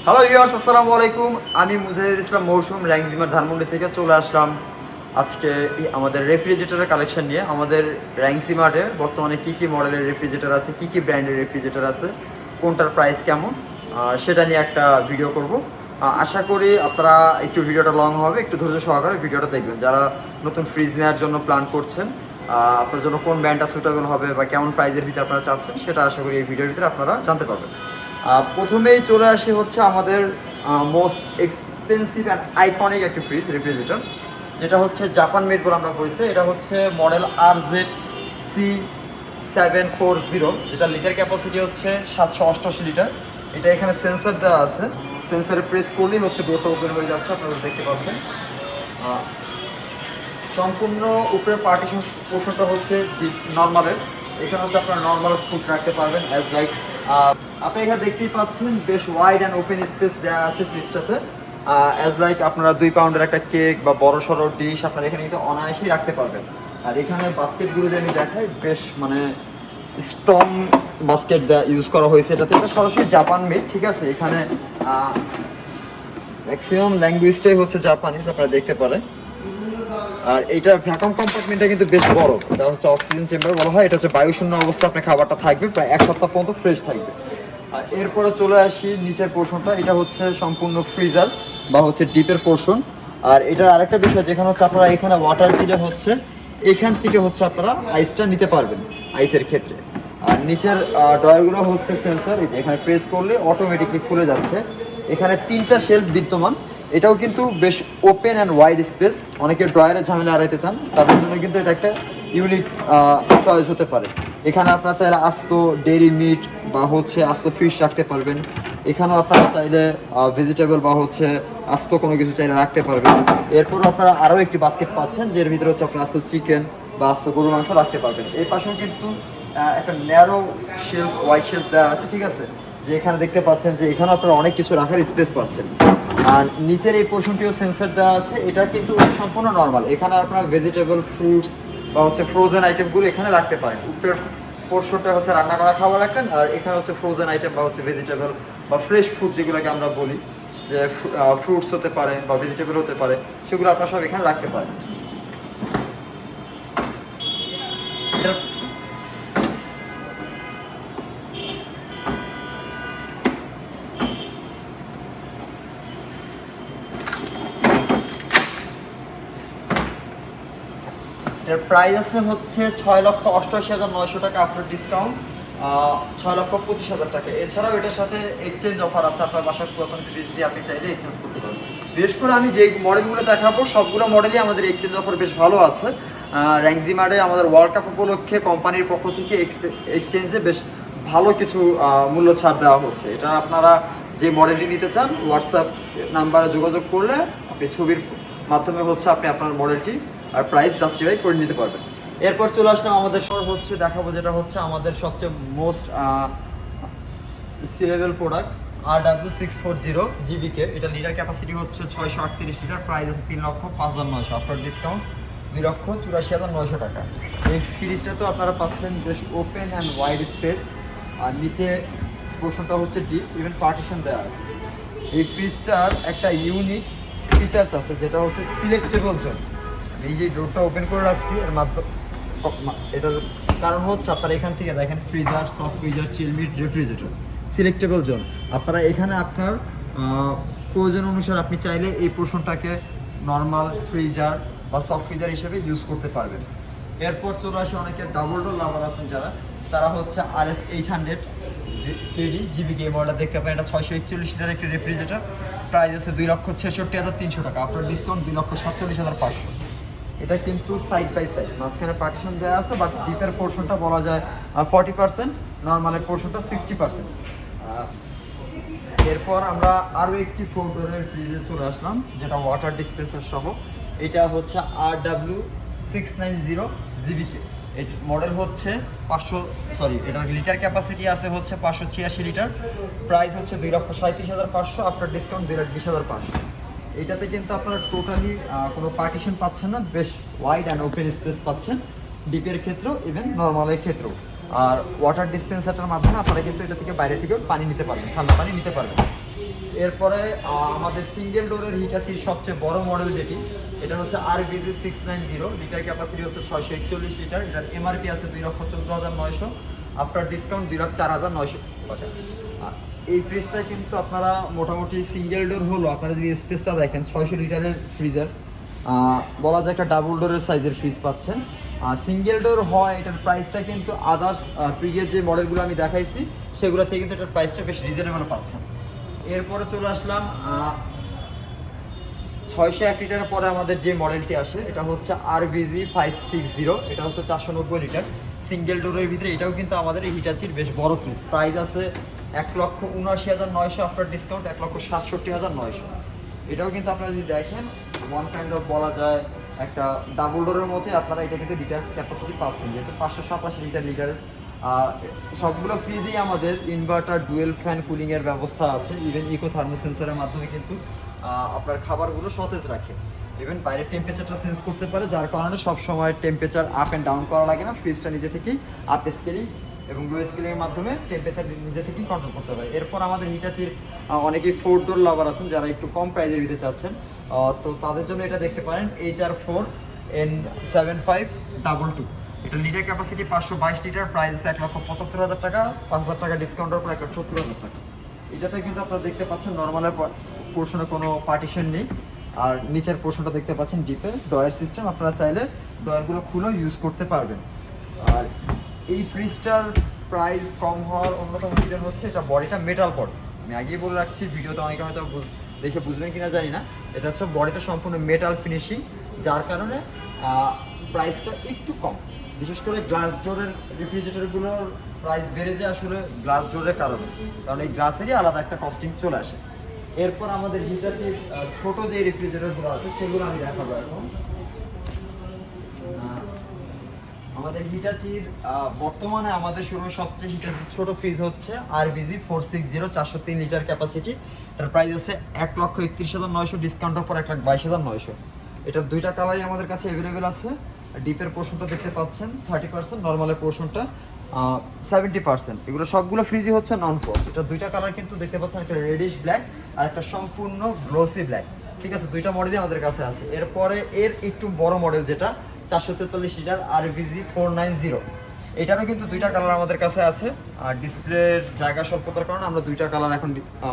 Hello viewers, আসসালামু আলাইকুম। আমি মুজাহিদ ইসলাম মৌসুম র্যাংজিমার ধানমন্ডি থেকে চলে আসলাম আজকে আমাদের রেফ্রিজারেটরের কালেকশন নিয়ে। আমাদের র্যাংজিমার্টে বর্তমানে কী কী মডেলের রেফ্রিজারেটর আছে, কী কী ব্র্যান্ডের রেফ্রিজারেটর আছে, কোনটার প্রাইস কেমন, সেটা নিয়ে একটা ভিডিও করব। আশা করি আপনারা একটু ভিডিওটা লং হবে, একটু ধৈর্য সহকারে ভিডিওটা দেখবেন। যারা নতুন ফ্রিজ নেওয়ার জন্য প্ল্যান করছেন, আপনার জন্য কোন ব্র্যান্ডটা সুটেবল হবে বা কেমন প্রাইসের ভিতরে আপনারা চাচ্ছেন, সেটা আশা করি এই ভিডিওর ভিতরে আপনারা জানতে পারবেন। প্রথমেই চলে আসি হচ্ছে আমাদের মোস্ট এক্সপেন্সিভ অ্যান্ড আইকনিক একটি ফ্রিজ রেফ্রিজারেটর, যেটা হচ্ছে জাপান মেড বলে আমরা পরিচিত। এটা হচ্ছে মডেল RZ-C740, যেটা লিটার ক্যাপাসিটি হচ্ছে 788 লিটার। এটা এখানে সেন্সর দেওয়া আছে, সেন্সরে প্রেস করলেই হচ্ছে ডোরটা ওপেন হয়ে যাচ্ছে, আপনারা দেখতে পাচ্ছেন। সম্পূর্ণ উপরে পার্টিশন পোর্শনটা হচ্ছে নর্মালের। এখানে হচ্ছে আপনারা নর্মাল ফুড রাখতে পারবেন অ্যাজ লাইক আপনি এখানে দেখতেই পাচ্ছেন বেশ ওয়াইড অ্যান্ড ওপেন স্পেস দেওয়া আছে ফ্রিজটাতে। অ্যাজ লাইক আপনারা 2 পাউন্ডের একটা কেক বা বড় সড়ো ডিশ আপনারা এখানে কিন্তু অনায়াসেই রাখতে পারবেন। আর এখানে বাস্কেটগুলো যে আমি দেখাই, বেশ মানে স্ট্রং বাস্কেট ইউজ করা হয়েছে এটাতে। এটা সরাসরি জাপান মেড, ঠিক আছে। এখানে ম্যাক্সিমাম ল্যাঙ্গুয়েজটাই হচ্ছে জাপানিজ, আপনারা দেখতে পারেন। আর এইটার ভ্যাকুয়াম কম্পার্টমেন্টটা কিন্তু বেশ বড়। এটা হচ্ছে অক্সিজেন চেম্বার বলা হয়। এটা হচ্ছে বায়ুশূন্য অবস্থা আপনার খাবারটা থাকবে প্রায় 1 সপ্তাহ পর্যন্ত ফ্রেশ থাকবে। আর এরপরে চলে আসি নিচের পোর্শনটা। এটা হচ্ছে সম্পূর্ণ ফ্রিজার বা হচ্ছে ডিপের পোর্শন। আর এটার আরেকটা বিষয়, যেখানে হচ্ছে আপনারা এখানে ওয়াটার দিলে হচ্ছে এখান থেকে হচ্ছে আপনারা আইসটা নিতে পারবেন আইসের ক্ষেত্রে। আর নিচের ডয়ারগুলো হচ্ছে সেন্সর, এই যে এখানে প্রেস করলে অটোমেটিকলি খুলে যাচ্ছে। এখানে 3টা শেলফ বিদ্যমান। এটাও কিন্তু বেশ ওপেন অ্যান্ড ওয়াইড স্পেস। অনেকে ড্রয়ারের ঝামেলা এড়াইতে চান, তাদের জন্য কিন্তু এটা একটা ইউনিক চয়েস হতে পারে। এখানে আপনারা চাইলে আস্ত ডেইরি মিট বা হচ্ছে আস্ত ফিশ রাখতে পারবেন। এখানেও আপনারা চাইলে ভেজিটেবল বা হচ্ছে আস্ত কোনো কিছু চাইলে রাখতে পারবেন। এরপর আপনারা আরও একটি বাস্কেট পাচ্ছেন, যের ভিতরে হচ্ছে আপনারা আস্ত চিকেন বা আস্ত গরুর মাংস রাখতে পারবেন। এই পাশেও কিন্তু একটা ন্যারো শেলফ, ওয়াইড শেলফ দেওয়া আছে, ঠিক আছে। যে এখানে দেখতে পাচ্ছেন যে এখানে আপনারা অনেক কিছু রাখার স্পেস পাচ্ছেন। আর নিচের এই পোর্শনটিও সেন্সর দেওয়া আছে। এটা কিন্তু সম্পূর্ণ নর্মাল। এখানে আপনারা ভেজিটেবল, ফ্রুটস বা হচ্ছে ফ্রোজেন আইটেমগুলো এখানে রাখতে পারেন। উপরের পোর্শনটা হচ্ছে রান্না করা খাবার রাখলেন, আর এখানে হচ্ছে ফ্রোজেন আইটেম বা হচ্ছে ভেজিটেবল বা ফ্রেশ ফুড, যেগুলোকে আমরা বলি যে ফ্রুটস হতে পারে বা ভেজিটেবল হতে পারে, সেগুলো আপনারা সব এখানে রাখতে পারেন। এটার প্রাইস আছে হচ্ছে 6,88,900 টাকা আফটার ডিসকাউন্ট, 6,25,000 টাকা। এছাড়াও এটার সাথে এক্সচেঞ্জ অফার আছে। আপনার বাসার পুরাতন ফ্রিজ দিয়ে আপনি চাইলে এক্সচেঞ্জ করতে পারেন। বিশেষ করে আমি যে মডেলগুলো দেখাবো সবগুলো মডেলই আমাদের এক্সচেঞ্জ অফার বেশ ভালো আছে। র্যাংজিমার্টে আমাদের ওয়ার্ল্ড কাপ উপলক্ষে কোম্পানির পক্ষ থেকে এক্সচেঞ্জে বেশ ভালো কিছু মূল্য ছাড় দেওয়া হচ্ছে। এটা আপনারা যে মডেলটি নিতে চান, হোয়াটসঅ্যাপ নাম্বারে যোগাযোগ করলে আপনি ছবির মাধ্যমে হচ্ছে আপনি আপনার মডেলটি আর প্রাইস জাস্টিফাই করে নিতে পারবেন। এরপর চলে আসলাম আমাদের হচ্ছে দেখাবো, যেটা হচ্ছে আমাদের সবচেয়ে most sellable product RW640 GBK। এটা লিটার ক্যাপাসিটি হচ্ছে 638 লিটার, প্রাইস আছে 3,05,900, আফটার ডিসকাউন্ট 2,84,900 টাকা। এই ফ্রিজটা তো আপনারা পাচ্ছেন বেশ ওপেন অ্যান্ড ওয়াইড স্পেস, আর নিচে পোর্শনটা হচ্ছে ডিপ, ইভেন পার্টিশন দেওয়া আছে। এই ফ্রিজটার একটা ইউনিক ফিচার্স আছে, যেটা হচ্ছে সিলেক্টেবল জোন। এই যে ডোরটা ওপেন করে রাখছি, এর মাধ্যমে এটার কারণ হচ্ছে আপনারা এখান থেকে দেখেন freezer, soft freezer, chill meat, refrigerator, selectable zone. আপনারা এখানে আপনার প্রয়োজন অনুসারে আপনি চাইলে এই পোর্শনটাকে নর্মাল ফ্রিজার বা সফট ফ্রিজার হিসেবে ইউজ করতে পারবেন। এরপর চলে আসে অনেকে ডাবল ডোর লাভার আছেন যারা, তারা হচ্ছে RS800 GBK মডেলটা দেখতে পারেন। এটা 641 লিটার একটি রেফ্রিজারেটর, প্রাইস আছে 2,66,300 টাকা, আফটার ডিসকাউন্ট 2,47,500। এটা কিন্তু সাইড বাই সাইড, মাঝখানে পার্টিশন দেওয়া আছে, বাট ডিপের পোর্শনটা বলা যায় 40%, নর্মালের পোর্শনটা 60%। এরপর আমরা আরও একটি 4 ডোরের ফ্রিজে চলে আসলাম, যেটা ওয়াটার ডিসপেন্সার সহ। এটা হচ্ছে RW690 GBK। এর মডেল হচ্ছে এটার লিটার ক্যাপাসিটি আছে হচ্ছে 586 লিটার, প্রাইস হচ্ছে 2,37,500, আফটার ডিসকাউন্ট 2,20,500। এটাতে কিন্তু আপনারা টোটালি কোনো পার্টিশন পাচ্ছেন না, বেশ ওয়াইড অ্যান্ড ওপেন স্পেস পাচ্ছেন ডিপের ক্ষেত্রেও, ইভেন নর্মালের ক্ষেত্রেও। আর ওয়াটার ডিসপেন্সারটার মাধ্যমে আপনারা কিন্তু এটা থেকে বাইরে থেকেও পানি নিতে পারবেন, ঠান্ডা পানি নিতে পারবেন। এরপরে আমাদের সিঙ্গেল ডোরের হিটাচির সবচেয়ে বড় মডেল যেটি, এটা হচ্ছে RVG 690, লিটার ক্যাপাসিটি হচ্ছে 641 লিটার। এটার এমআরপি আছে 2,14,900, আফটার ডিসকাউন্ট 2,04,900 টাকা। এই ফ্রিজটা কিন্তু আপনারা মোটামুটি সিঙ্গেল ডোর হলো, আপনারা যদি স্পেসটা দেখেন 600 লিটারের ফ্রিজার, বলা যায় একটা ডাবল ডোরের সাইজের ফ্রিজ পাচ্ছেন। সিঙ্গেল ডোর হয়, এটার প্রাইসটা কিন্তু আদার্স প্রিভিয়াস যে মডেলগুলো আমি দেখাইছি সেগুলো থেকে কিন্তু এটার প্রাইসটা বেশ রিজনেবল পাচ্ছেন। এরপরে চলে আসলাম 601 লিটারের পরে আমাদের যে মডেলটি আসে এটা হচ্ছে RVG 560, এটা হচ্ছে 490 লিটার সিঙ্গেল ডোরের ভিতরে। এটাও কিন্তু আমাদের এই হিটাচির বেশ বড় ফ্রিজ, প্রাইস আছে 1,79,900, আফটার ডিসকাউন্ট 1,67,900। এটাও কিন্তু আপনারা যদি দেখেন ওয়ান কাইন্ড অফ বলা যায় একটা ডাবল ডোরের মধ্যে আপনারা এটা কিন্তু লিটার ক্যাপাসিটি পাচ্ছেন, যেহেতু 587 লিটারের। সবগুলো ফ্রিজেই আমাদের ইনভার্টার, ডুয়েল ফ্যান কুলিংয়ের ব্যবস্থা আছে। ইভেন ইকো থার্মো সেন্সরের মাধ্যমে কিন্তু আপনার খাবারগুলো সতেজ রাখে। ইভেন বাইরের টেম্পারেচারটা সেন্স করতে পারে, যার কারণে সব সময় টেম্পারেচার আপ অ্যান্ড ডাউন করা লাগে না। ফ্রিজটা নিজে থেকেই আপ স্কেলিং এবং লো স্কেলিংয়ের মাধ্যমে টেম্পারেচার নিজে থেকেই কন্ট্রোল করতে পারে। এরপর আমাদের হিটাচির অনেকেই 4 ডোর লাভার আছেন যারা একটু কম প্রাইজের দিতে চাচ্ছেন, তো তাদের জন্য এটা দেখতে পারেন HR4N7522। এটা লিটার ক্যাপাসিটি 522 লিটার, প্রাইস 1,75,000 টাকা, 5,000 টাকা ডিসকাউন্টের পর 1,70,000 টাকা। এটাতে কিন্তু আপনারা দেখতে পাচ্ছেন নর্মালের পোর্শনে কোনো পার্টিশন নেই, আর নিচের পোর্শনটা দেখতে পাচ্ছেন ডিপে ডয়ার সিস্টেম, আপনারা চাইলে ডয়ারগুলো খুলেও ইউজ করতে পারবেন। আর এই ফ্রিজটার প্রাইস কম হওয়ার অন্যতম রিজন হচ্ছে এটা বডিটা মেটাল বডি। আমি আগেই বলে রাখছি, ভিডিওতে অনেকে হয়তো দেখে বুঝবেন কিনা জানি না, এটা হচ্ছে বডিটা সম্পূর্ণ মেটাল ফিনিশিং, যার কারণে প্রাইসটা একটু কম। বিশেষ করে গ্লাস ডোরের রেফ্রিজারেটরগুলোর প্রাইস বেড়ে যায় আসলে গ্লাস ডোরের কারণে, কারণ এই গ্লাসেরই আলাদা একটা কস্টিং চলে আসে। এরপর আমাদের হিটাচির ছোট যে রেফ্রিজারেটরগুলো আছে সেগুলো আমি দেখাবো এখন। আমাদের হিটাচির বর্তমানে আমাদের শোরুমে সবচেয়ে হিটাচির ছোট ফ্রিজ হচ্ছে RVG 460, 403 লিটার ক্যাপাসিটি। এটার প্রাইস আছে 1,31,900, ডিসকাউন্টের পর 1,22,900। এটার দুইটা কালারই আমাদের কাছে অ্যাভেলেবেল আছে। ডিপের পোর্শনটা দেখতে পাচ্ছেন 30%, নর্মালের পোর্শনটা 70%। এগুলো সবগুলো ফ্রিজই হচ্ছে নন ফ্রস্ট। এটা দুইটা কালার কিন্তু দেখতে পাচ্ছেন, একটা রেডিশ ব্ল্যাক আর একটা সম্পূর্ণ গ্লোসি ব্ল্যাক। ঠিক আছে, দুইটা মডেলই আমাদের কাছে আছে। এরপরে এর একটু বড় মডেল যেটা 443 লিটার RVG 490, এটারও কিন্তু দুইটা কালার আমাদের কাছে আছে। আর ডিসপ্লের জায়গা স্বল্পতার কারণে আমরা দুইটা কালার এখন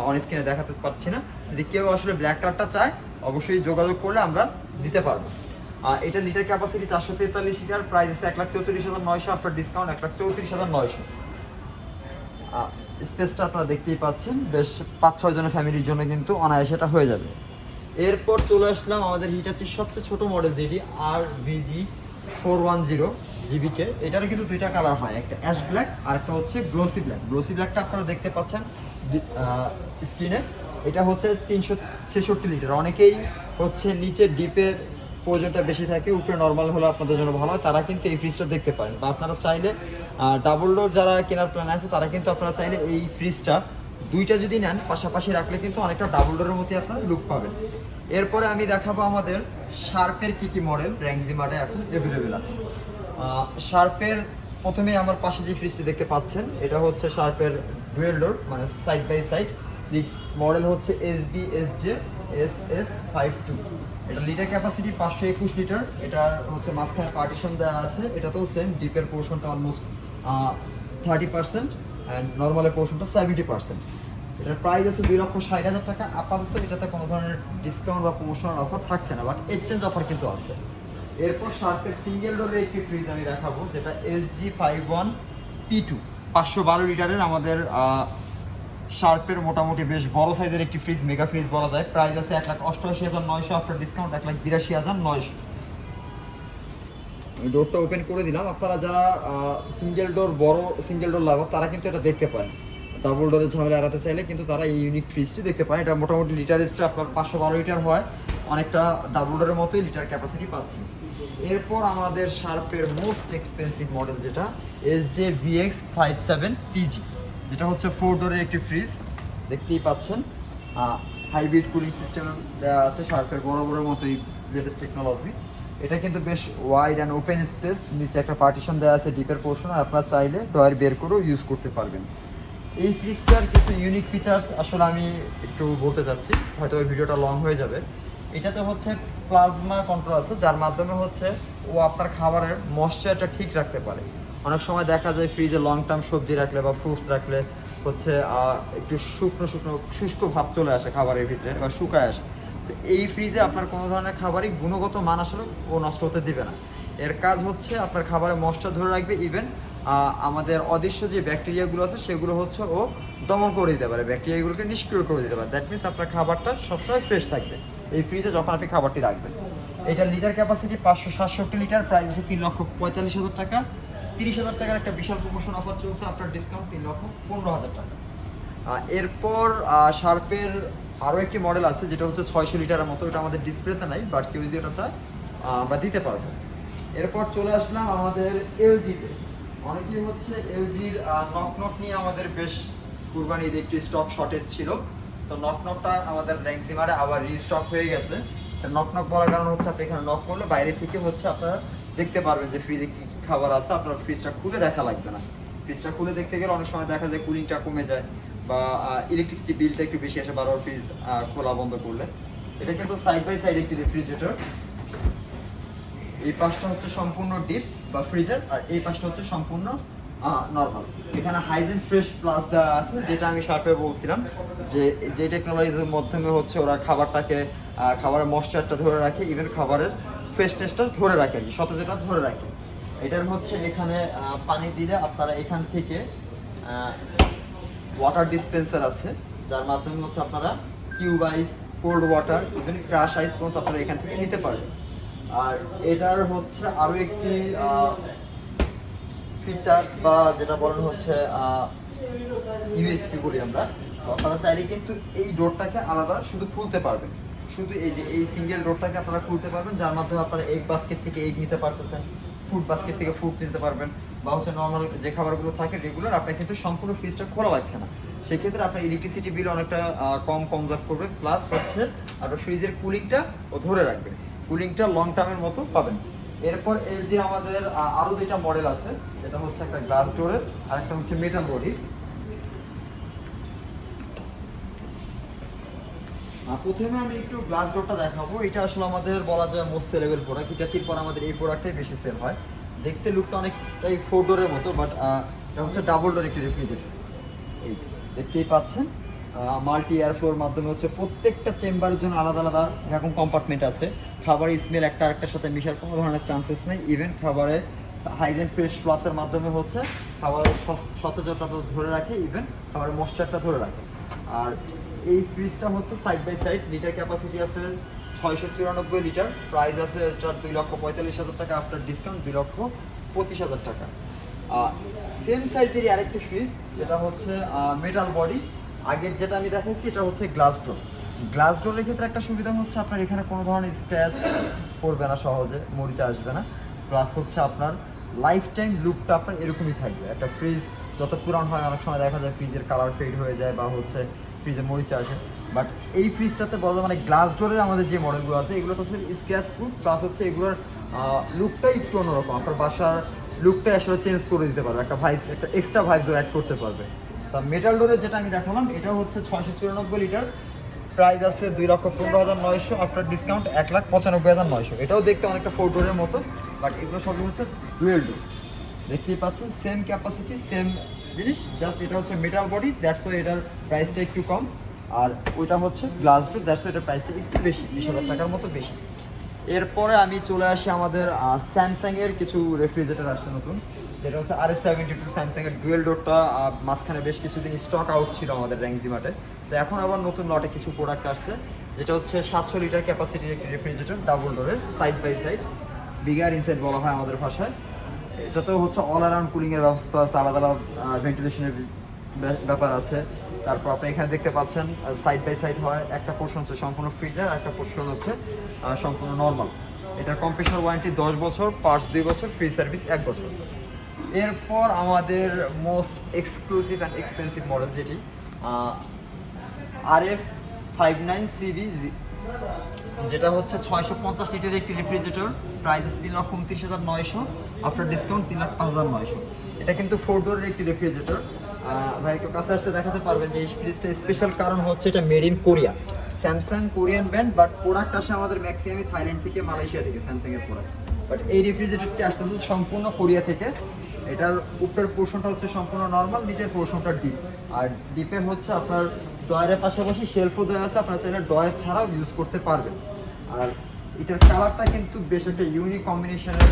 অন স্ক্রিনে দেখাতে পারছি না। যদি কেউ আসলে ব্ল্যাক কালারটা চায় অবশ্যই যোগাযোগ করলে আমরা দিতে পারবো। এটা লিটার ক্যাপাসিটি 443 লিটার, প্রাইস আছে 1,34,900, আফটার ডিসকাউন্ট 1,34,900। স্পেসটা আপনারা দেখতেই পাচ্ছেন, বেশ 5-6 জনের ফ্যামিলির জন্য কিন্তু অনায়াসে এটা হয়ে যাবে। এরপর চলে আসলাম আমাদের হিটাচির সবচেয়ে ছোট মডেল যেটি RVG 410 GBK। এটারও কিন্তু দুইটা কালার হয়, একটা অ্যাশ ব্ল্যাক আর একটা হচ্ছে গ্লোসি ব্ল্যাক। গ্লোসি ব্ল্যাকটা আপনারা দেখতে পাচ্ছেন স্ক্রিনে। এটা হচ্ছে 366 লিটার। অনেকেই হচ্ছে নিচের ডিপের প্রয়োজনটা বেশি থাকে, উপরে নর্মাল হলে আপনাদের জন্য ভালো হয়, তারা কিন্তু এই ফ্রিজটা দেখতে পারেন। বা আপনারা চাইলে ডাবল ডোর যারা কেনার প্ল্যান আছে তারা কিন্তু আপনারা চাইলে এই ফ্রিজটা দুইটা যদি নেন পাশাপাশি রাখলে কিন্তু অনেকটা ডাবল ডোরের মধ্যে আপনারা লুক পাবেন। এরপরে আমি দেখাবো আমাদের শার্পের কী মডেল র্যাংজিমার্টে এখন অ্যাভেলেবেল আছে। শার্পের প্রথমে আমার পাশে যে ফ্রিজটি দেখতে পাচ্ছেন এটা হচ্ছে শার্পের ডুয়েল ডোর, মানে সাইড বাই সাইড। মডেল হচ্ছে SBSJ SS52। এটা লিটার ক্যাপাসিটি 521 লিটার। এটার হচ্ছে মাঝখানে পার্টিশন দেওয়া আছে। এটাতেও সেম, ডিপের পোর্শনটা অলমোস্ট 30% অ্যান্ড নর্মালের পোর্শনটা 70%। এটার প্রাইস আছে 2,60,000 টাকা। আপাতত এটাতে কোনো ধরনের ডিসকাউন্ট বা প্রমোশনাল অফার থাকছে না, বাট এক্সচেঞ্জ অফার কিন্তু আছে। এরপর শার্পের সিঙ্গেল ডোরের একটি ফ্রিজ আমি দেখাবো, যেটা LG51P2, 512 লিটারের আমাদের শার্পের মোটামুটি বেশ বড় সাইজের একটি ফ্রিজ, মেগা ফ্রিজ বলা যায়। প্রাইস আছে 1,88,900, আফটার ডিসকাউন্ট 1,82,900। আমি ডোরটা ওপেন করে দিলাম। আপনারা যারা সিঙ্গেল ডোর বড় সিঙ্গেল ডোর লাভার তারা কিন্তু এটা দেখতে পারেন। ডাবল ডোরের ঝামেলা এড়াতে চাইলে কিন্তু তারা এই ইউনিক ফ্রিজটি দেখতে পারেন। এটা মোটামুটি লিটারেজটা আপনার 512 লিটার হয়, অনেকটা ডাবল ডোরের মতোই লিটার ক্যাপাসিটি পাচ্ছি। এরপর আমাদের শার্পের মোস্ট এক্সপেন্সিভ মডেল যেটা SJVX57PG, যেটা হচ্ছে 4 ডোরের একটি ফ্রিজ। দেখতেই পাচ্ছেন হাইব্রিড কুলিং সিস্টেম দেওয়া আছে, শার্পের বরাবরের মতোই লেটেস্ট টেকনোলজি। এটা কিন্তু বেশ ওয়াইড অ্যান্ড ওপেন স্পেস, নিচে একটা পার্টিশন দেওয়া আছে ডিপের পোর্শন, আর আপনারা চাইলে ডয়ার বের করেও ইউজ করতে পারবেন। এই ফ্রিজটার কিছু ইউনিক ফিচার্স আসলে আমি একটু বলতে চাচ্ছি, হয়তো ওই ভিডিওটা লং হয়ে যাবে। এটাতে হচ্ছে প্লাজমা কন্ট্রোল আছে, যার মাধ্যমে হচ্ছে ও আপনার খাবারের ময়েশ্চারটা ঠিক রাখতে পারে। অনেক সময় দেখা যায় ফ্রিজে লং টার্ম সবজি রাখলে বা ফ্রুটস রাখলে হচ্ছে একটু শুকনো শুষ্ক ভাব চলে আসে খাবারের ভিতরে বা শুকায় আসে। তো এই ফ্রিজে আপনার কোনো ধরনের খাবারই গুণগত মান আসলে ও নষ্ট হতে দিবে না। এর কাজ হচ্ছে আপনার খাবারের ময়েশ্চার ধরে রাখবে, ইভেন আমাদের অদৃশ্য যে ব্যাকটেরিয়াগুলো আছে সেগুলো হচ্ছে ও দমন করে দিতে পারে, ব্যাকটেরিয়াগুলোকে নিষ্ক্রিয় করে দিতে পারে। দ্যাট মিনস আপনার খাবারটা সবসময় ফ্রেশ থাকবে এই ফ্রিজে যখন আপনি খাবারটি রাখবেন। এটা লিটার ক্যাপাসিটি 567 লিটার, প্রাইস আছে 3,45,000 টাকা। 30,000 টাকার একটা বিশাল প্রমোশন অফার চলছে, আপনার ডিসকাউন্ট 3,15,000 টাকা। এরপর শার্পের আরও একটি মডেল আছে যেটা হচ্ছে 600 লিটারের মতো, এটা আমাদের ডিসপ্লেতে নাই, বাট কেউ যদি ওটা চায় আমরা দিতে পারবো। এরপর চলে আসলাম আমাদের এলজিতে। অনেকেই হচ্ছে এলজির নক নিয়ে আমাদের বেশ কুরবানি ঈদে একটু স্টক শর্টেজ ছিল, তো নকটা আমাদের র্যাঙ্কজিমারে আবার রিস্টক হয়ে গেছে। নক বলার কারণ হচ্ছে আপনি এখানে নক করলে বাইরে থেকে হচ্ছে আপনারা দেখতে পারবেন যে ফ্রিজে কী কী খাবার আছে, আপনার ফ্রিজটা খুলে দেখা লাগবে না। ফ্রিজটা খুলে দেখতে গেলে অনেক সময় দেখা যায় কুলিংটা কমে যায় বা ইলেকট্রিসিটি বিলটা একটু বেশি আসে বারবার ফ্রিজ খোলা বন্ধ করলে। এটা কিন্তু সাইড বাই সাইড একটি রেফ্রিজারেটর। এই পাশটা হচ্ছে সম্পূর্ণ ডিপ বা ফ্রিজার, আর এই পাশটা হচ্ছে সম্পূর্ণ নর্মাল। এখানে হাইজেন ফ্রেশ প্লাস দেওয়া আছে, যেটা আমি শার্পে বলছিলাম যে টেকনোলজির মাধ্যমে হচ্ছে ওরা খাবারের ময়েশ্চারটা ধরে রাখে, ইভেন খাবারের ফ্রেশনেসটা ধরে রাখে, সতেজতা ধরে রাখে। এটার হচ্ছে এখানে পানি দিলে আপনারা এখান থেকে ওয়াটার ডিসপেন্সার আছে, যার মাধ্যমে হচ্ছে আপনারা কিউব আইস, কোল্ড ওয়াটার, ইভেন ক্রাশ আইস পর্যন্ত আপনারা এখান থেকে নিতে পারবেন। আর এটার হচ্ছে আরও একটি ফিচার্স বা যেটা বলেন হচ্ছে ইউএসপি বলি আমরা। আপনারা চাইলে কিন্তু এই ডোরটাকে আলাদা শুধু খুলতে পারবেন, শুধু এই সিঙ্গেল ডোরটাকে আপনারা খুলতে পারবেন, যার মাধ্যমে আপনারা এগ বাস্কেট থেকে এগ নিতে পারতেছেন, ফুড বাস্কেট থেকে ফুড নিতে পারবেন, বা হচ্ছে নর্মাল যে খাবারগুলো থাকে রেগুলার আপনার কিন্তু সম্পূর্ণ ফ্রিজটা খোলা লাগছে না। সেক্ষেত্রে আপনার ইলেকট্রিসিটি বিল অনেকটা কম কনজার্ভ করবে, প্লাস হচ্ছে আপনার ফ্রিজের কুলিংটা ও ধরে রাখবে, কুলিংটা লং টার্মের মতো পাবেন। এরপর এলজি আমাদের আরও দুইটা মডেল আছে, যেটা হচ্ছে একটা গ্লাস ডোরের আর একটা হচ্ছে মেটাল বডি। প্রথমে আমি একটু গ্লাস ডোরটা দেখাবো। এটা আসলে আমাদের বলা যায় মোস্ট সেলেবল প্রোডাক্ট, হিটাচির পর আমাদের এই প্রোডাক্টটাই বেশি সেল হয়। দেখতে লুকটা অনেকটাই 4 ডোরের মতো, বাট এটা হচ্ছে ডাবল ডোর একটি রেফ্রিজারেটর। এই যে দেখতেই পাচ্ছেন মাল্টি এয়ার ফ্লোর মাধ্যমে হচ্ছে প্রত্যেকটা চেম্বারের জন্য আলাদা আলাদা এরকম কম্পার্টমেন্ট আছে। খাবারের স্মেল একটা আরেকটার সাথে মিশার কোনো ধরনের চান্সেস নেই। ইভেন খাবারের হাইজেন ফ্রেশ প্লাসের মাধ্যমে হচ্ছে খাবারের সতেজতা ধরে রাখে, ইভেন খাবারের ময়েশ্চারটা ধরে রাখে। আর এই ফ্রিজটা হচ্ছে side by side, litre capacity আছে 694 লিটার, প্রাইস আছে এটার 2,45,000 টাকা, আফটার ডিসকাউন্ট 2,25,000 টাকা। সেম সাইজেরই আরেকটি ফ্রিজ, যেটা হচ্ছে মেটাল বডি। আগের যেটা আমি দেখাইছি এটা হচ্ছে গ্লাস ডোর। গ্লাস ডোরের ক্ষেত্রে একটা সুবিধা হচ্ছে আপনার এখানে কোনো ধরনের স্ক্র্যাচ পড়বে না, সহজে মরিচা আসবে না, প্লাস হচ্ছে আপনার লাইফ টাইম লুকটা আপনার এরকমই থাকবে। একটা ফ্রিজ যত পুরান হয় অনেক সময় দেখা যায় ফ্রিজের কালার ফেড হয়ে যায় বা হচ্ছে ফ্রিজে মরিচা আসে, বাট এই ফ্রিজটাতে বর্তমানে গ্লাস ডোরের আমাদের যে মডেলগুলো আছে এগুলো তো স্ক্র্যাচ প্রুফ, প্লাস হচ্ছে এগুলোর লুকটাই একটু অন্যরকম, আপনার বাসার লুকটাই আসলে চেঞ্জ করে দিতে পারবে, একটা ভাইবস, একটা এক্সট্রা ভাইবসও অ্যাড করতে পারবে। তা মেটাল ডোরের যেটা আমি দেখালাম এটা হচ্ছে 694 লিটার, প্রাইস আছে 2,15,900, আফটার ডিসকাউন্ট 1,95,900। এটাও দেখতে অনেকটা 4 ডোরের মতো, বাট এগুলো সবই হচ্ছে ডুয়েল ডোর। দেখতেই পাচ্ছেন সেম ক্যাপাসিটি সেম জিনিস, জাস্ট এটা হচ্ছে মেটাল বডি, দ্যাটস ওয়াই এটার প্রাইসটা একটু কম। আর ওইটা হচ্ছে গ্লাস ডোর, দ্যাটস ওয়াই এটার প্রাইসটা একটু বেশি, 20,000 টাকার মতো বেশি। এরপরে আমি চলে আসি আমাদের স্যামসাংয়ের কিছু রেফ্রিজারেটর আসছে নতুন, যেটা হচ্ছে RS72 স্যামসাংয়ের ডুয়েল ডোরটা। মাঝখানে বেশ কিছুদিন স্টক আউট ছিল আমাদের র্যাঙ্কজিমার্টে, তো এখন আবার নতুন লটে কিছু প্রোডাক্ট আসছে, যেটা হচ্ছে 700 লিটার ক্যাপাসিটির একটি রেফ্রিজারেটর, ডাবল ডোরের, side by side, bigger inside বলা হয় আমাদের ভাষায়। এটাতেও হচ্ছে অল অ্যারাউন্ড কুলিংয়ের ব্যবস্থা আছে, আলাদা আলাদা ভেন্টিলেশনের ব্যাপার আছে। তারপর আপনি এখানে দেখতে পাচ্ছেন সাইড বাই সাইড হয়, একটা পোর্শন হচ্ছে সম্পূর্ণ ফ্রিজার, একটা পোর্শন হচ্ছে সম্পূর্ণ নর্মাল। এটার কম্প্রেসার ওয়ারেন্টি 10 বছর, পার্টস 2 বছর, ফ্রি সার্ভিস 1 বছর। এরপর আমাদের most exclusive and expensive model, যেটি RF59CV, যেটা হচ্ছে 650 লিটারের একটি রেফ্রিজারেটর, প্রাইস 3,29,900, আফটার ডিসকাউন্ট 3,05,900। এটা কিন্তু 4 ডোরের একটি রেফ্রিজারেটর। ভাই একটু কাছে আসতে দেখাতে পারবেন যে এই ফ্রিজটা স্পেশাল কারণ হচ্ছে এটা made in Korea. Samsung Korean brand, but product আসে আমাদের ম্যাক্সিমামই থাইল্যান্ড থেকে, মালয়েশিয়া থেকে স্যামসাং এর প্রোডাক্ট। বাট এই রেফ্রিজারেটরটি আসতেছে সম্পূর্ণ কোরিয়া থেকে। এটার উপরের পোর্শনটা হচ্ছে সম্পূর্ণ নর্মাল, নিচের পোর্শনটা ডিপ। আর ডিপে হচ্ছে আপনার ডয়ারের পাশাপাশি শেলফও দেওয়া আছে, আপনারা চাইলে ডয়ার ছাড়াও ইউজ করতে পারবেন। আর এটার কালারটা কিন্তু বেশ একটা ইউনিক কম্বিনেশনের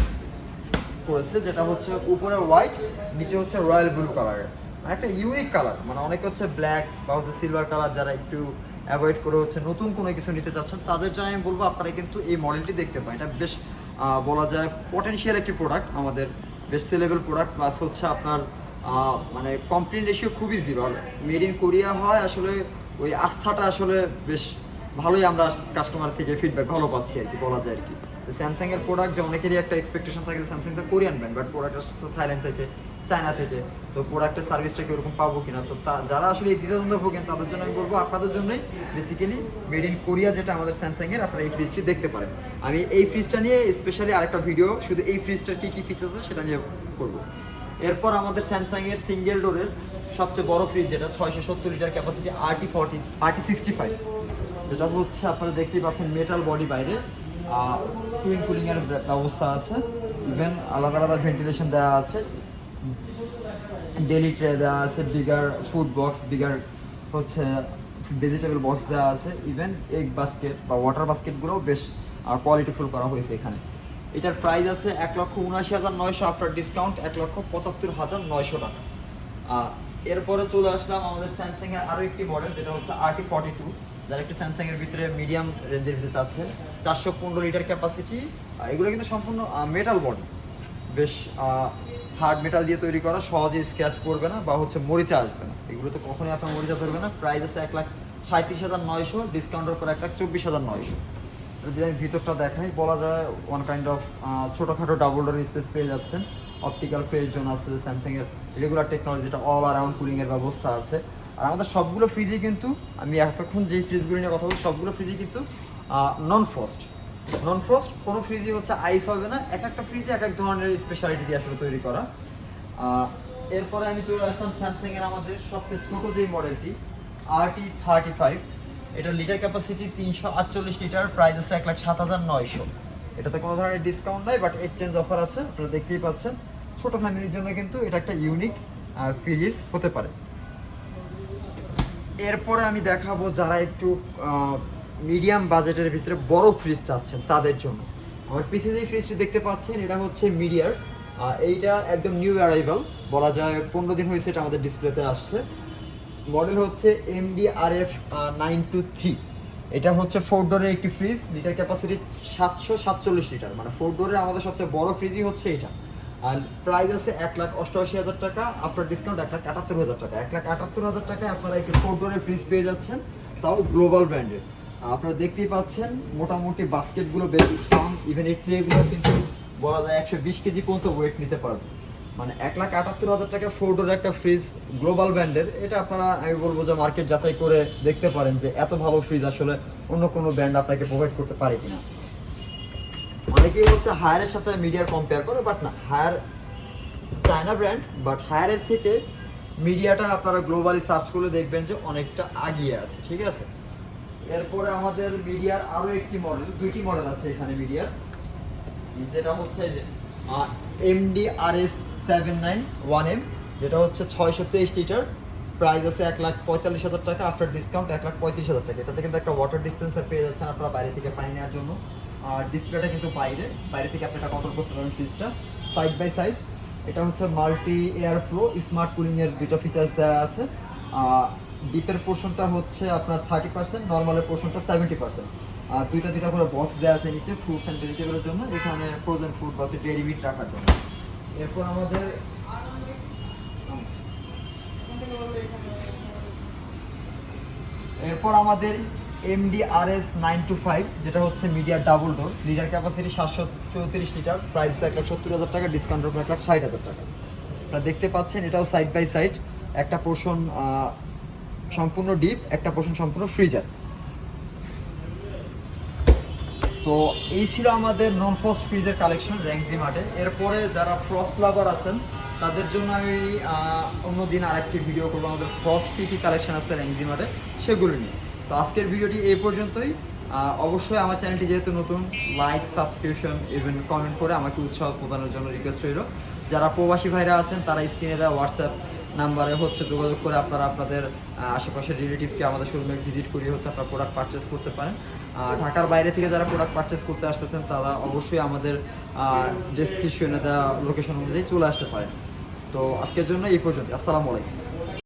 করেছে, যেটা হচ্ছে উপরে হোয়াইট, নিচে হচ্ছে রয়্যাল ব্লু কালারের। মানে একটা ইউনিক কালার, মানে অনেকে হচ্ছে ব্ল্যাক বা হচ্ছে সিলভার কালার যারা একটু অ্যাভয়েড করে হচ্ছে নতুন কোনো কিছু নিতে চাচ্ছেন, তাদের জন্য আমি বলবো আপনারা কিন্তু এই মডেলটি দেখতে পান। এটা বেশ বলা যায় পটেনশিয়াল একটি প্রোডাক্ট, আমাদের বেশ সেলেবল প্রোডাক্ট, প্লাস হচ্ছে আপনার মানে কমপ্লেন রেশিও খুবই জিরো। মেড ইন কোরিয়া হয় আসলে ওই আস্থাটা আসলে বেশ ভালোই আমরা কাস্টমার থেকে ফিডব্যাক ভালো পাচ্ছি আর কি, বলা যায় আর কি। স্যামসাং এর প্রোডাক্ট যে অনেকেরই একটা এক্সপেকটেশন থাকে স্যামসাং তো কোরিয়ান ব্র্যান্ড, বাট প্রোডাক্ট আসছে থাইল্যান্ড থেকে, চায়না থেকে, তো প্রোডাক্টের সার্ভিসটা কি ওরকম পাবো কিনা। তো যারা আসলে এই দ্বিধাদ্বন্দ্ব ভোগেন তাদের জন্য আমি বলবো আপনাদের জন্যই বেসিক্যালি মেড ইন কোরিয়া যেটা আমাদের স্যামসাং এর, আপনারা এই ফ্রিজটি দেখতে পারেন। আমি এই ফ্রিজটা নিয়ে স্পেশালি আরেকটা ভিডিও শুধু এই ফ্রিজটার কি কি ফিচার্স আছে সেটা নিয়ে করবো। এরপর আমাদের স্যামসাং এর সিঙ্গেল ডোরের সবচেয়ে বড় ফ্রিজ, যেটা 670 লিটার ক্যাপাসিটি RT65, যেটা হচ্ছে আপনারা দেখতেই পাচ্ছেন মেটাল বডি, বাইরে টুইন কুলিং এর ব্যবস্থা আছে, ইভেন আলাদা আলাদা ভেন্টিলেশন দেওয়া আছে, ডেলি ট্রে দেওয়া আছে, বিগার ফুড বক্স, বিগার হচ্ছে ভেজিটেবল বক্স দেওয়া আছে, ইভেন এগ বাস্কেট বা ওয়াটার বাস্কেটগুলোও বেশ কোয়ালিটিফুল করা হয়েছে এখানে। এটার প্রাইস আছে 1,79,900, আফটার ডিসকাউন্ট 1,75,900 টাকা। এরপরে চলে আসলাম আমাদের স্যামসাং এর আরও একটি মডেল, যেটা হচ্ছে RT42, যারা একটি স্যামসাং এর ভিতরে মিডিয়াম রেঞ্জের ভিতরে আছে, 415 লিটার ক্যাপাসিটি। এগুলো কিন্তু সম্পূর্ণ মেটাল বডি, বেশ হার্ড মেটাল দিয়ে তৈরি করা, সহজে স্ক্র্যাচ পড়বে না বা হচ্ছে মরিচা আসবে না, এগুলো তো কখনোই আপনার মরিচা ধরবে না। প্রাইস আছে 1,37,900, ডিসকাউন্টের পর 1,24,900। যদি আমি ভিতরটা দেখাই, বলা যায় ওয়ান কাইন্ড অফ ছোটোখাটো ডাবল ডোর স্পেস পেয়ে যাচ্ছেন, অপটিক্যাল ফেজ জোন আছে, স্যামসাং এর রেগুলার টেকনোলজি, যেটা অল অ্যারাউন্ড কুলিং এর ব্যবস্থা আছে। আর আমাদের সবগুলো ফ্রিজই কিন্তু, আমি এতক্ষণ যেই ফ্রিজগুলো নিয়ে কথা বলছি সবগুলো ফ্রিজই কিন্তু নন ফ্রস্ট, কোনো ফ্রিজই হচ্ছে আইস হবে না। এক একটা ফ্রিজে এক এক ধরনের স্পেশালিটি দিয়ে আসলে তৈরি করা। এরপরে আমি চলে আসলাম স্যামসাং এর আমাদের সবচেয়ে ছোট যেই মডেলটি RT35, এটা লিটার ক্যাপাসিটি 348 লিটার, প্রাইস আছে 1,07,900। এটাতে কোনো ধরনের ডিসকাউন্ট নাই, বাট এক্সচেঞ্জ অফার আছে, আপনারা দেখতেই পাচ্ছেন। ছোট ফ্যামিলির জন্য কিন্তু এটা একটা ইউনিক ফ্রিজ হতে পারে। এরপরে আমি দেখাবো যারা একটু মিডিয়াম বাজেটের ভিতরে বড় ফ্রিজ চাচ্ছেন তাদের জন্য। আমার পিছিয়ে যে ফ্রিজটি দেখতে পাচ্ছেন এটা হচ্ছে মিডিয়ার, এইটা একদম নিউ অ্যারাইভাল, বলা যায় 15 দিন হয়েছে এটা আমাদের ডিসপ্লেতে আসছে। মডেল হচ্ছে MDRF 923। এটা হচ্ছে 4 ডোরের একটি ফ্রিজ, লিটার ক্যাপাসিটি 747 লিটার, মানে 4 ডোরের আমাদের সবচেয়ে বড় ফ্রিজই হচ্ছে এটা। আর প্রাইস আছে 1,88,000 টাকা, আফটার ডিসকাউন্ট 1,78,000 টাকা। 1,78,000 টাকায় আপনারা একটি 4 ডোরের ফ্রিজ পেয়ে যাচ্ছেন, তাও গ্লোবাল ব্র্যান্ডের। আপনারা দেখতেই পাচ্ছেন মোটামুটি বাস্কেটগুলো বেশ স্ট্রং, ইভেন এই ট্রেগুলো কিন্তু বলা যায় 120 কেজি পর্যন্ত ওয়েট নিতে পারবে। মানে 1,78,000 টাকা 4 ডোরের একটা ফ্রিজ গ্লোবাল ব্র্যান্ডের, এটা আপনারা আমি বলবো যে মার্কেট যাচাই করে দেখতে পারেন যে এত ভালো ফ্রিজ আসলে অন্য কোনো ব্র্যান্ড আপনাকে প্রোভাইড করতে পারে কিনা। অনেকেই হচ্ছে হায়ারের সাথে মিডিয়ার কম্পেয়ার করে, বাট না, হায়ার চায়না ব্র্যান্ড, বাট হায়ারের থেকে মিডিয়াটা আপনারা গ্লোবালি সার্চ করলে দেখবেন যে অনেকটা আগিয়ে আছে, ঠিক আছে। এরপরে আমাদের মিডিয়ার আরও একটি মডেল, দুইটি মডেল আছে এখানে মিডিয়ার, যেটা হচ্ছে MDRS 791M, যেটা হচ্ছে 623 লিটার, প্রাইস আছে 1,45,000 টাকা, আফটার ডিসকাউন্ট 1,35,000 টাকা। এটাতে কিন্তু একটা ওয়াটার ডিসপেন্সার পেয়ে যাচ্ছেন আপনারা বাইরে থেকে পানি নেওয়ার জন্য। আর ডিসপ্লেটা কিন্তু বাইরে থেকে আপনি এটা কন্ট্রোল করতে পারবেন ফ্রিজটা সাইড বাই সাইড। এটা হচ্ছে multi air flow smart cooling এর দুটো ফিচার্স দেওয়া আছে। ডিপের পোর্শনটা হচ্ছে আপনার 30%, নর্মালের পোর্শনটা 70%। আর দুইটা করে বক্স দেওয়া আছে নিচে ফ্রুটস অ্যান্ড ভেজিটেবলের জন্য, এখানে ফ্রোজেন ফুড বা ডেইরি মিট রাখার জন্য। এরপর আমাদের MDRS 925, যেটা হচ্ছে media double door, litre capacity 734 litre, price 1,70,000 টাকা, ডিসকাউন্টের উপর 1,60,000 টাকা। আপনারা দেখতে পাচ্ছেন এটাও সাইড বাই সাইড, একটা পোর্শন সম্পূর্ণ ডিপ, একটা পোর্শন সম্পূর্ণ ফ্রিজার। তো এই ছিল আমাদের নন ফ্রস্ট ফ্রিজের কালেকশন র্যাংজি মার্টে। এরপরে যারা ফ্রস্ট লাভার আছেন তাদের জন্য আমি অন্যদিন আরেকটি ভিডিও করবো আমাদের ফার্স্ট কী কী কালেকশন আছে রেঞ্জিমার্টে সেগুলো নিয়ে। তো আজকের ভিডিওটি এই পর্যন্তই। অবশ্যই আমার চ্যানেলটি যেহেতু নতুন, লাইক, সাবস্ক্রিপশন ইভেন কমেন্ট করে আমাকে উৎসাহ প্রদানের জন্য রিকোয়েস্ট রইল। যারা প্রবাসী ভাইরা আছেন তারা স্ক্রিনে দেওয়া হোয়াটসঅ্যাপ নাম্বারে যোগাযোগ করে আপনারা আপনাদের আশেপাশের রিলেটিভকে আমাদের শোরুমে ভিজিট করিয়ে আপনারা প্রোডাক্ট পারচেস করতে পারেন। ঢাকার বাইরে থেকে যারা প্রোডাক্ট পারচেস করতে আসতেছেন তারা অবশ্যই আমাদের ডেসক্রিপশনে দেওয়া লোকেশন অনুযায়ী চলে আসতে পারেন। তো আজকের জন্য এই পর্যন্ত। আসসালামু আলাইকুম।